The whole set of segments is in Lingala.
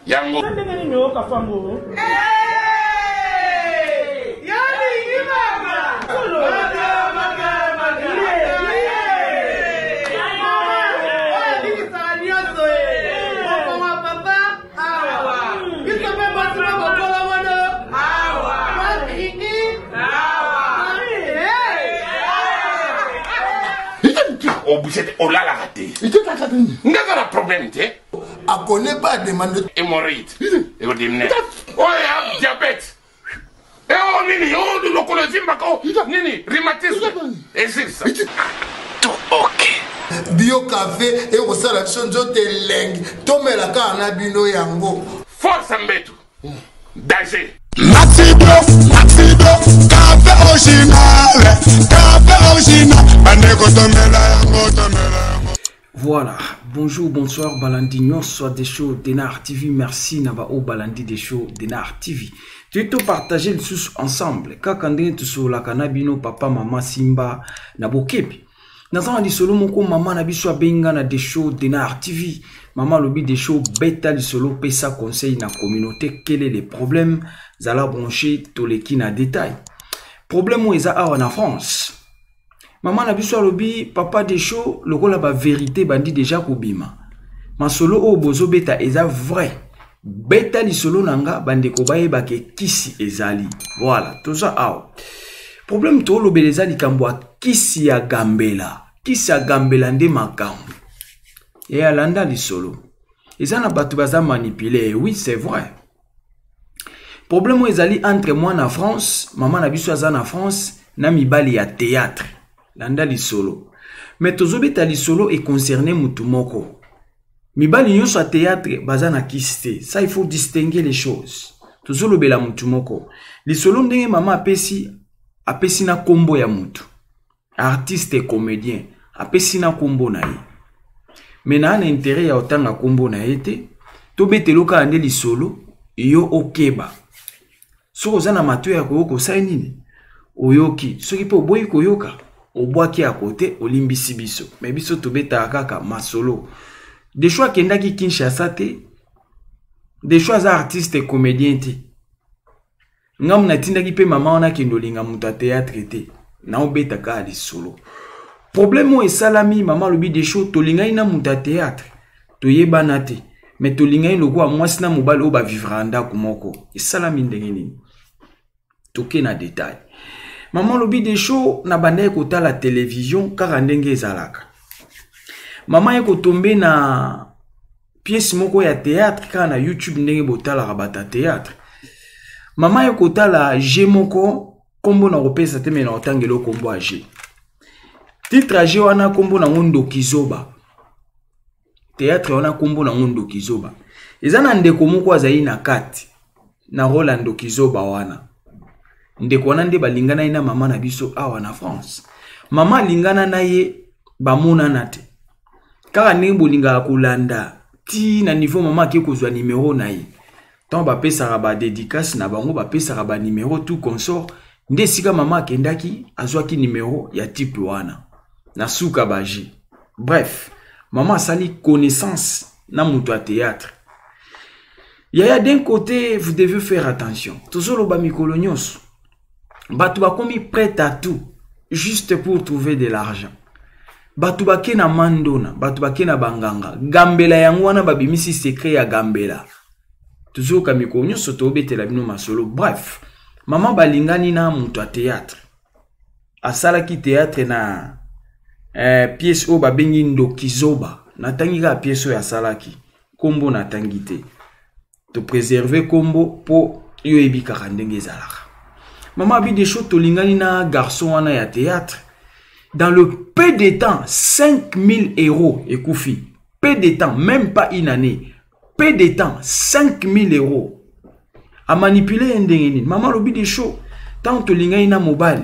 Yango. Oh là la raté. N'a pas de problème, tu sais. A connaît pas demande Hémorroïde. Et on dit oh, il y a diabète. Et oh, nini, oh, de l'oncologie, nini, rhumatisme. Et c'est ça. Tout ok. Bio café et au salade chonjo te leng. Tome la kana bino yango. Force Mbetu. Danger. Maxido, café original, bandeko tomela yango, Voilà, bonjour, bonsoir, Balandignon, soit des shows Denar TV, merci Naba O Balandi des shows Denar TV. Tu es tout partagé le sous ensemble, kakande tu sur la canabino, papa, maman, Simba, Nabo Kepi. Nazan di solo moko maman na biso benga na des shows Denar TV, maman lobi des shows bêta di solo pesa conseil na communauté, quel est les problèmes, zala branché toleki na détail. Problème ou eza awa na France. Maman na biso lobi papa des shows lokola ba vérité bandi déjà kobima. Ma solo o bozo beta eza vrai. Beta li solo nanga bande ko baye ba ke kisi ezali. Voilà, tout ça awa. Problème to lo beleza likambwa kisi ya gambela. Kisi ya gambela nde makambo. Et alanda li solo. Eza na batu baza manipuler, oui, c'est vrai. Problème ezali entre moi na France, maman na biso aza na France, na mibali ya théâtre. Landa li solo. Mais tozobeta li solo est concerné mutumoko. Mibali nyonso a théâtre baza na kiste. Ça il faut distinguer les choses. Tozolo bela mutumoko. Li solo ndenge mama apesi na kombo ya mutu. Artiste et comédien. Apesi na kombo na ye. Mais na ana intérêt ya otanga kombo na ye te. Tobete loka ande li solo. Yo okeba. Soko zana matu ya koyoko sa nini? Oyoki. Soki po boyi koyoka. Oboaki à côté, olimbisi biso. Mais biso tobeta kaka masolo. Des choix kenda ki Kinshasa te. Des choix artistes et comédiens te. Ngam na tinda ki pe mama ona kindolinga muta théâtre te. Na obeta ka ali solo. Problème o esalami mama lobi des shows tolinga ina muta théâtre. Toyebana te. Mais tolinga ino kwa mwasi na mobali o ba vivranda kumoko. Esalami ndenge nini. Toke na détail. Maman lobi des shows na bande kota la télévision kaka ndenge ezalaka. Maman eko tombe na pièce moko ya théâtre kaka na YouTube ndenge botala rabata théâtre. Maman eko tala G moko kombo na kopesa te mena otangelo kombo a G. Titre a G wana kombo na ngondo kizoba. Théâtre wana kombo na ngondo kizoba. Ezana ndeko moko azali na kati na Rolando kizoba wana. Ndeko wana nde balingana ina mama na biso awa na France. Mama lingana na ye bamona na te. Kaka ndenge bolinga kolanda ti na niveau mama ke kozwa numéro na ye. Tant ba pesa ba dédicace na bango ba pesa ba numéro tout consort. Nde sika mama kendaki azwaki numéro ya type wana. Na suka baji. Bref, mama sali connaissance na mutu a théâtre. Yaya d'un côté, vous devez faire attention. Toujours le bamikolo nyonso. Batouba komi prêt à tout, juste pour trouver de l'argent. Batouba kena mandona, batouba kena banganga. Gambela yangwana babimisi secret ya gambela. Toujours kamiko nyonso tobete la bino masolo. Bref, maman balingani na mutu a théâtre. Asalaki théâtre na pièce o babengi ndokizoba. Natangika pièce o ya salaki. Kombo natangite. To préserver kombo po yo ebika kandenge zalaka. Maman a vu des choses tolingani na garçon wana ya théâtre. Dans le peu de temps, 5000 euros et koufi. Peu de temps, même pas une année. peu de temps 5000 euros à manipuler un dengeni. Maman lobi des shows tant to linga ina mobile,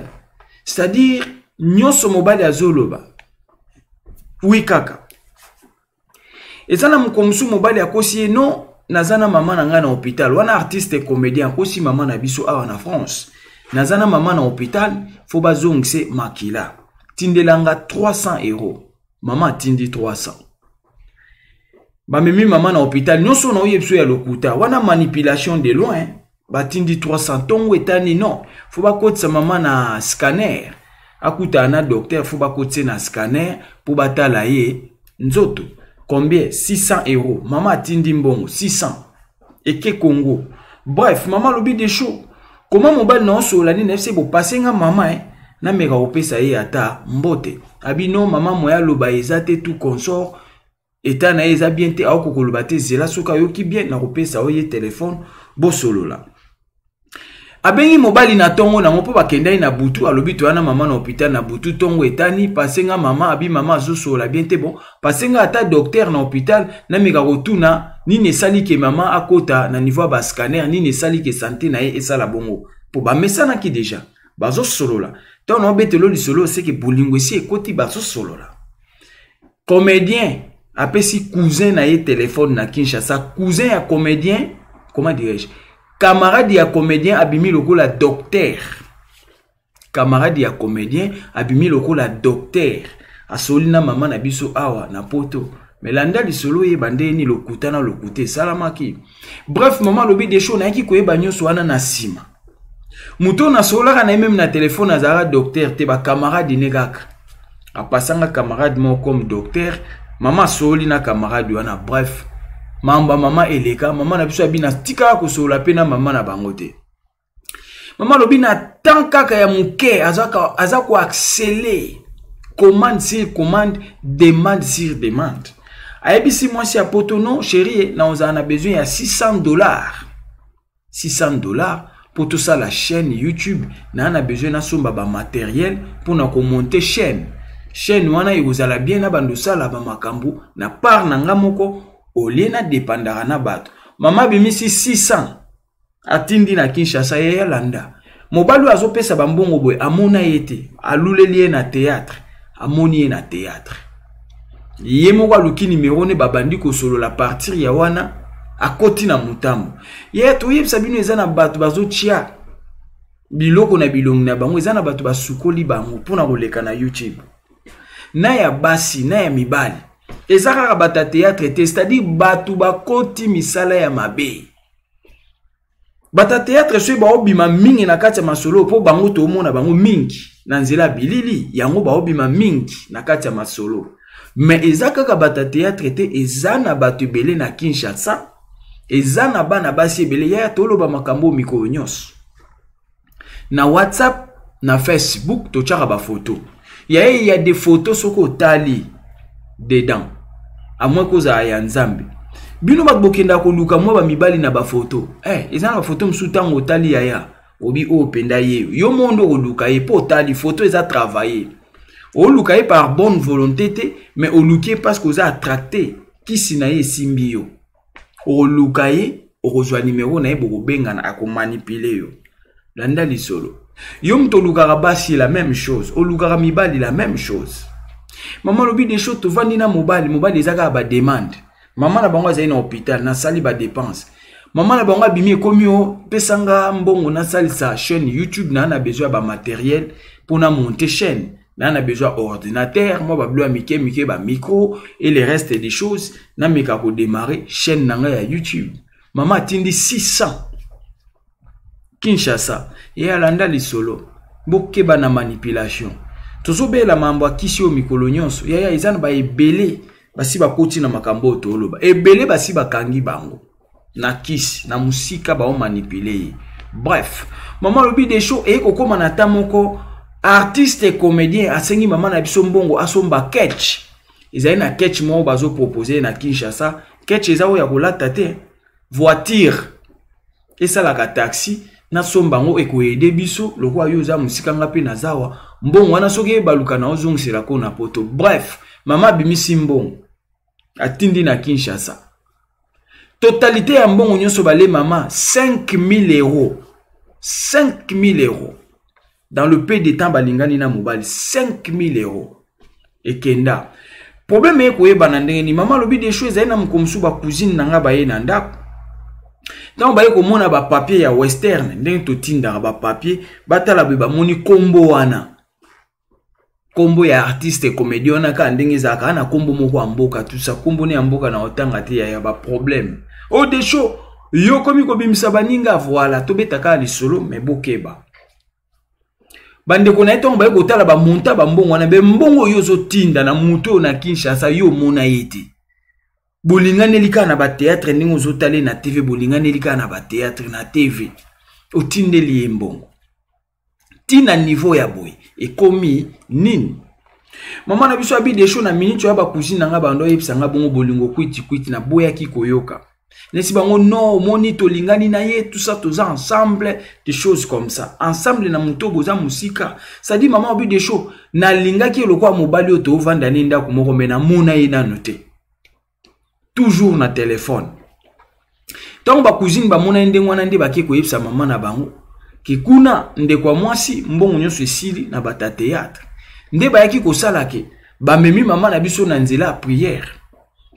c'est-à-dire nyonso mobile azoloba oui kaka ezana mukomsu mobile akosi non nazana maman na nga na hôpital wana artiste et comédien akosi maman na biso awa na France nazana maman na hôpital faut bazongse makila tindelanga 300 euros maman tindi 300 bamemi maman na hôpital nyonso na oyebso ya lokuta wana manipulation de loin batindi 300 tongo etani non faut bakotisa maman na scanner akuta na docteur faut bakotisa na scanner pour batala ye nzoto combien 600 euros maman atindi mbongo 600 eke Congo. Bref maman lobi des shows comment mobile na osola ni nefse bo pasenga maman na mega opesa ye ata mbote abino maman moya loba ezate tout consort eta na eza bien te ako koloba te zela soka yoki bien na kopesa oye téléphone bo solola abengi mobile na tongo na mopo bakendai na butu alobi to ana maman na hôpital na butu tongo etani pasenga maman abi maman zo sola bien te bon pasenga ata docteur na hôpital na mega rotuna ni ne sali ke maman akota na niveau ba scanner ni ne sali ke santé na ye esala bongo po ba mesana ki déjà bazo solola to no betelo li solo c'est que bolingo si ekoti bazo solola comédien apesi cousin na ye téléphone na Kinshasa cousin ya comédien comment dirais-je camarade ya comédien abimi lokola docteur camarade ya comédien abimi lokola docteur asolina maman na biso awa na poto melanda lisolo ye bandeni lokutana lokute salamaki bref maman lobi des choses na ki koyeba nyonso wana na sima muto na solaka na même na téléphone azara docteur te ba camarade negaka apasanga camarade mo comme docteur maman soli na camarade wana bref mamba maman eleka maman na biso abina tika ko sola pena maman na bangote maman lobi na tankaka ya muke azako accélérer commande sur commande demande sur demande ayebisi moi si apoto non chérie na on a besoin ya $600 pour tout ça la chaîne YouTube na on a besoin na somba ba matériel pour na ko monter chaîne wana ikozala bien na bando sala ba makambu na par na ngamoko olena dépendara na bato mama bimisi 600 atindi na Kinshasa ya landa mobalu azopesa bambongo boy amona yete aluleli na théâtre amoni na théâtre yemo kwa luki numéro ne babandi ko solo la partir ya wana akoti na mutambo yeto yebisa bino ezana bato bazotia biloko na bilongo na bango ezana bato basukoli bango pona koleka na YouTube na ya basi na ya mibali ezaka bata théâtre te c'est-à-dire batu bakoti misala ya mabe bata théâtre so ba obima mingi na kati ya masolo po bango to mona bango mingi na nzela bilili yango ba obima mingi na kati ya masolo mais ezaka bata théâtre te ezana batu belé na Kinshasa ezana bana basi belé ya toloba makambo mikolo nyos na WhatsApp na Facebook to tchaka ba photo il y a des photos soko tali dedans à moins que ça ya nzambe bino bakbokenda ko luka mo ba mibali na ba photo ezana ba photo msutango tali ya obi o penda ye yo mondo ko luka ye po tali photo eza travailler o luka ye par bonne volonté te mais o luka parce que ça attracté qui sinaye simbio o luka ye o kozwa numéro na ye boko benga na ko manipuler yo landa lisolo yo mto luka basi la même chose o luka mibali la même chose. Maman lobi des choses to vandi na mobile ezaka ba demande maman na bango azali na hôpital na sali ba dépense maman na bango bimi komi o pesanga mbongo na sali sa chaîne YouTube na besoin ba matériel pour na monter chaîne na besoin ordinateur moi ba blo mike ba micro et le reste des choses na meka ko démarrer chaîne na ya YouTube maman tindi 600 Kinshasa et alanda lisolo bokeba na manipulation tozobe la mambo akisi o mikolo nyonso ya ezana ba ebele basi bakoti na makambo toloba ebele basi bakangi bango na kisi na musika ba o manipuler bref maman lobi des shows et kokoma na tamoko artiste et comédien asengi maman na biso mbongo asomba catch ezali na catch mo bazo proposer na Kinshasa catch ezao ya kolata te voiture esala ka taxi na sombango ekoyede biso lokwa yo za musika ngapi na zawa mbongo wana soki baluka na ozongisela ko na poto bref mama bimisi mbongo atindi na Kinshasa Totalité ya mbongo nyonso bale mama 5000 euros. 5000 euros. Dans le peu de temps balingani na mobile 5000 euros. Et kenda. Problème est que banandenge ni maman lobi des choses na mkomsu ba cousine nanga baye na ndako. Donc baye ko mona ba papier ya western ndenge to tinda ba papier batala be ba moni kombo wana. Kombo ya artiste comédien na ka ndenge zaka na kombo moko amboka tout ça kombo ne amboka na otanga te ya ba problème. Oh des choses yo komi ko bimisa baninga voilà to betaka li solo mais bokeba. Bande ko na etongo baye ko tala ba monta ba mbongo na be mbongo yo zo tinda na muto na Kinshasa yo mona yete. Bolingane lika na ba théâtre ndingo zo tale na TV bolingane lika na ba théâtre na TV. Otinde li mbongo. Tina niveau ya boy et komi nini. Maman na biso abi des choses na minute ya ba cousine nga bando yebisanga bongo bolingo kwiti na boya ki koyoka. Nesi bango non moni to lingani na ye tout ça tous ensemble des choses comme ça. Ensemble na muto boza musika. Ça dit maman abi des choses na linga ki lokwa mobali oto vanda ninda kumoko mena mona ye na noté. Toujours na téléphone. Tant ba cousine ba mona ndenge wana ndi baki ko yebisa maman na bango. Kikuna nde kwa mwasi mbongo nyonso esili na bata théâtre. Nde bayaki ko salake ba memi maman na biso na nzela prière.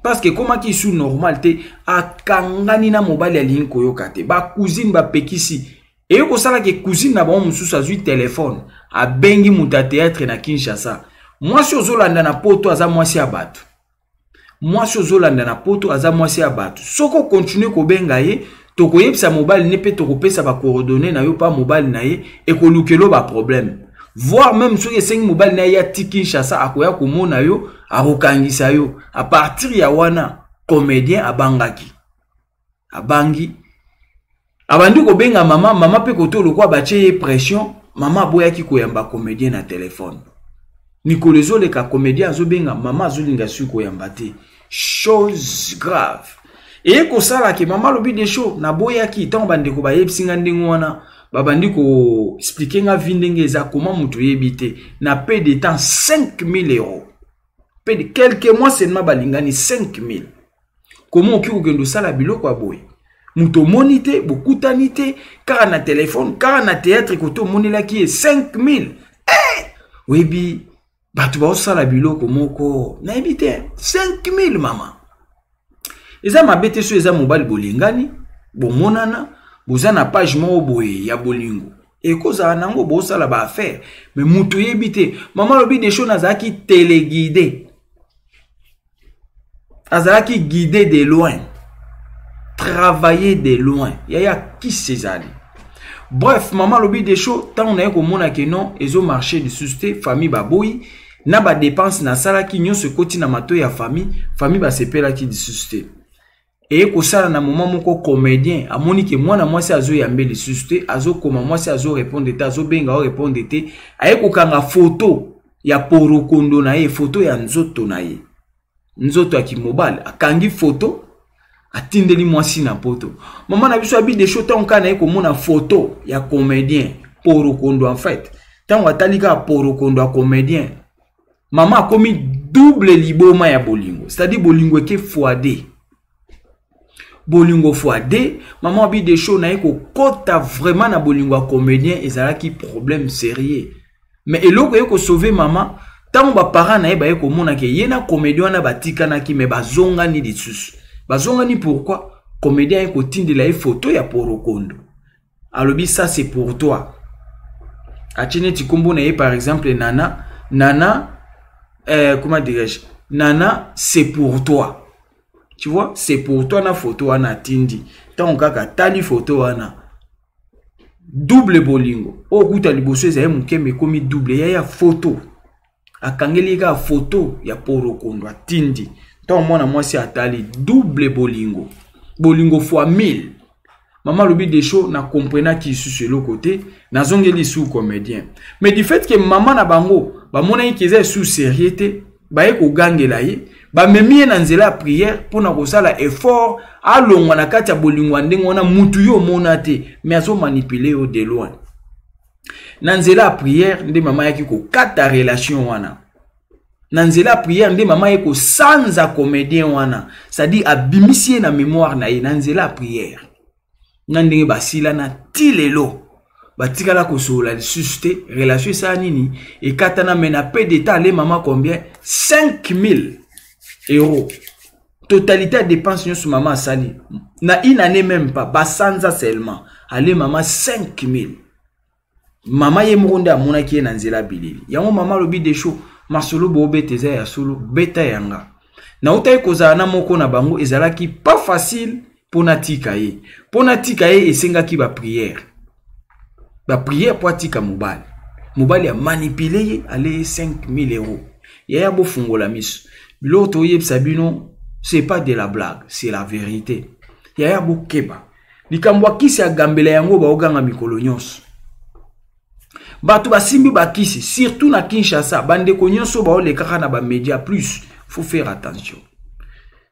Parce que comment qui sous normalité akangani na mobile ya ligne koyoka te. Ba cousine ba pekisi. Et ko salake cousine na ba mususu azui téléphone a bengi muta théâtre na Kinshasa. Mwasi ozolanda na poto aza mwasi ya batu. Mwasi ozolanda na poto aza mwasi ya batu. Soko continue ko benga ye toko yebisa mobile ne pe toko pesa ba coordonnées na yo pa mobile na ye e ko lukelo ba problème. Voir même sur les 5 mobile na ya Kinshasa akoya komona yo arokangisa yo à partir ya wana comédien abangaki. Abangi abandi ko benga mama pe ko to lokwa bache pression mama boyaki koyamba comédien na téléphone. Nicolezo le ka comédien azo benga mama azolinga su koyamba te. Chose grave. Et ko sala ke mama lobi des choses na boyaki tant bande ko bayebsinga ndingo wana babandi ko expliquer nga vindenge za comment mutu yebite na peu de temps 5000 euros. Peu de quelques mois seulement balingani 5000. Comment ki okendo sala biloko aboy. Mutu monite bokutanite car na téléphone car na théâtre ko to monela ki est 5000. Webi batu ba sala biloko moko na ebite 5000 mama. Eza mabete so eza mobile bolingani bomonana boza na page mo boye ya bolingo e koza nango bosala ba affaire mais mutu yebite mama lobi des choses nazaki téléguidé azaki guidé de loin travailler de loin ya qui césali bref mama lobi des choses tant on a ko mona que non ezo marché de société famille baboyi na ba dépense na sala ki nyonso koti na mato ya famille ba sepela ki de société. Et ko sala na moment moko comédien amoni ke mwana mwasi azo yambe les société azo koma mwasi azo répondre te azo benga o répondre te aye ko kanga photo ya porokondo na ye photo ya nzoto na ye nzoto akimobile akangi photo atindeli mwasi na poto maman na biso abi des choses tant kana ye ko mona photo ya comédien porokondo en fait tant atalika porokondo a comédien maman a commis double liboma ya bolingo c'est-à-dire bolingo ke x2 bolingo x2 maman abi des choses na ko kota vraiment na bolingo comédien ezalaki problème sérieux mais eloko yeko sauver maman tant ba parents na ba yeko mona ke yena comédien na batika na ki me bazonga ni ditsus bazonga ni pourquoi comédien yeko tindela photo ya porokondo alobi ça c'est pour toi atine tikombo na par exemple nana comment dirais-je nana c'est pour toi. Tu vois, c'est pour toi la photo ana tindi. Tant kaka tali photo ana double bolingo. O kuta liboso za muke me komi double ya photo. Akangeli ka photo ya porokondo tindi. Tant mwana mwasi atali double bolingo. Bolingo fois 1000. Maman lobi des choses na comprena qui sur le côté na zongeli sous comédien. Mais du fait que maman na bango ba mona yekeza sous sérieuté ba yeko gangela ye ba memi na nzela prière pour na kosala effort alongwa na kati ya bolingo ndenge wana mutu yo mona te mais azo manipuler au de loin na nzela prière nde mama yaki ko kata relation wana Nanzela prière nde maman eko sanza comédien wana. C'est-à-dire abimisie na mémoire na ye nanzela prière. Nandenge basila na tilelo. Batikala kosola lisuste relation sa nini et katana mena peu d'état les maman combien 5000 euros. Totalité de dépenses sur maman sali. Na une année même pas basanza seulement. Allez maman 5000. Maman ye muronde amona ki nanzela bilili. Yango maman lobi de show masolo bobe teza ya solo beta yanga. Na utai koza na moko na bango ezalaki pas facile pona tika ye. Pona tika ye esengaki ba prière. Ba prière pour tika mobile. Mobile a manipulé aller 5000 euros. Yaya bo fungola miso. L'autre yeb sabino c'est pas de la blague, c'est la vérité. Yaya bo keba. Likambwa kisi ya gambela yango ba oganga mikolo nyonso. Batu basimbi bakisi surtout na Kinshasa bande ko nyonso ba olekaka na ba média plus, faut faire attention.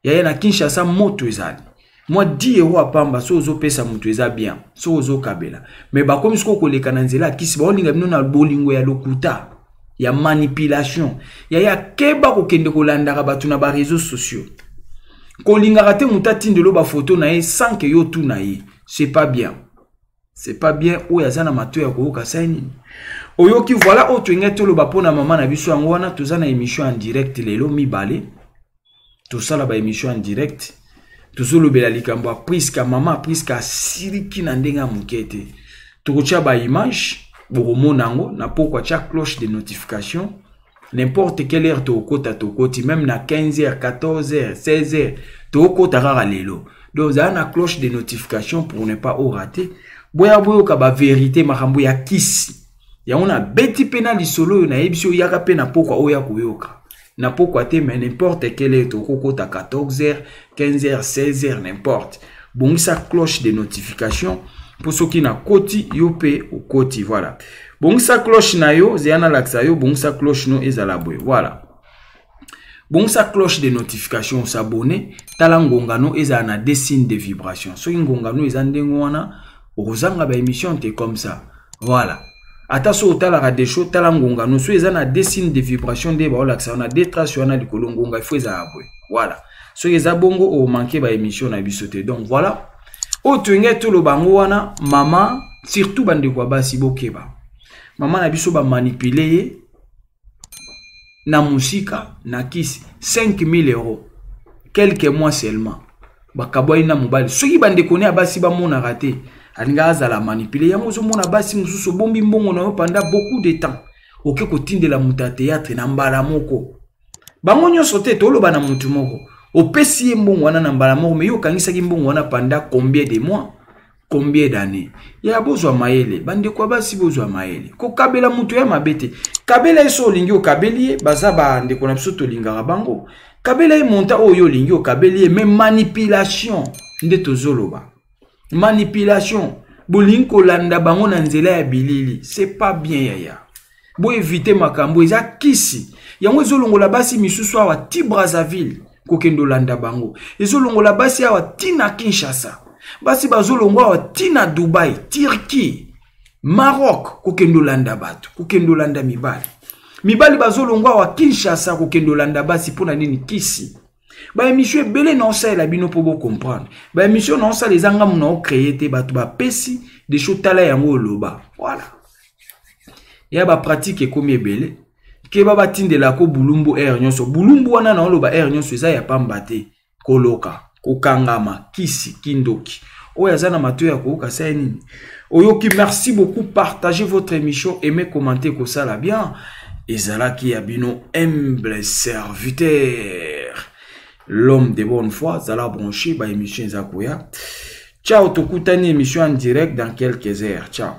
Yaya na Kinshasa moto ezali. Moi 10 euros à pamba so ozo pesa mutu eza bien so ozo kabela mais ba comme siko koleka na nzela kisi ba olinga bino na bolingo ya lokuta ya manipulation ya keba ko kende kolandaka batu na ba réseaux sociaux kolinga rate mutati ndelo ba photo na ye sans que yo tout na ye c'est pas bien oya zana mato ya koyoka saini oyoki voilà autre ngeto ba pona mama na biso yango wana tozana émission en direct lelo mibale tout ça là ba émission en direct. Tuzolo bela likambo priska mama priska siriki na ndenga mukete. Tukocha ba image boromonango na pokwa cha cloche de notification. N'importe quelle heure tokoti même na 15h, 14h, 16h tokota rara lelo. Donc ça na cloche de notification pour ne pas rater. Boya ka ba vérité makambo ya kisi. Ya ona beti pena lisolo na ebisio yaka pena pokwa oya kuyoka. Na pourquoi te mais n'importe quelle heure tokota 14h, 15h, 16h n'importe. Bon ça cloche de notification pour ceux qui na koti yope au koti voilà. Bon ça cloche na yo zeana laksa yo bon ça cloche no ezala boy voilà. Bon ça cloche de notification s'abonner tala ngongano ezana na des signes de vibration. So ngongano ezandengo wana ozanga ba émission te comme ça. Voilà. Ataso otala des choses tala ngonga no so ezana des signes de vibration de ba olaksa na des traces na likolo ngonga il faut za abwe voilà so eza bongo o manquer ba émission na bisote donc voilà o tuenge to lo bango wana mama surtout bande kwa basi bokeba mama na biso ba manipuler na musika na kisi 5000 euros quelques mois seulement ba kaboy na mobile soki bande kone abasi ba mona raté alinga azala manipuler yango zo mona basi mususu bombi mbongo na yo pendant beaucoup de temps oke ko tindela muta théâtre na mbala moko bango nyonso te toloba na mutu moko opesi mbongo wana na mbala moko mais yo kangisaki mbongo wana pendant combien de mois combien d'années ya bozwa mayele bande kwa basi bozwa mayele ko kabela mutu ya mabete kabela eso lingi o kabelier baza ba ndeko na biso to lingaka bango kabela e monta oyo lingi o kabelier mais manipulation nde tozoloba. Manipulation, bolinko landa bango na nzela ya bilili, c'est pas bien yaya. Bo éviter makambo eza kisi. Yango ezolongola basi misusu awa ti Brazzaville kokendo landa bango. Ezolongola basi awa ti na Kinshasa. Basi bazolongo awa ti na Dubai, Turquie, Maroc kokendo landa batu, kokendo landa mibali. Mibali bazolongo awa Kinshasa kokendo landa basi pona nini kisi. Ba émission belé non ça la bino pour comprendre. Ba émission non ça les angam non créé te batu ba pesi des choses tala yango loba. Voilà. Ya ba pratique comme belé. Ke ba batinde la ko bulumbu air nyonso. Bulumbu wana na loba air nyonso za ya pambate. Koloka, kokangama, kisi, kindoki. Oya zana mato ya ko kasa nini. Oyoki merci beaucoup partagez votre émission aimez commenter ko ça la bien. Ezala ki abino humble serviteur. L'homme de bonne foi, Zala branché, bah émission Zakoya. Ciao, Tokutani, émission en direct dans quelques heures. Ciao.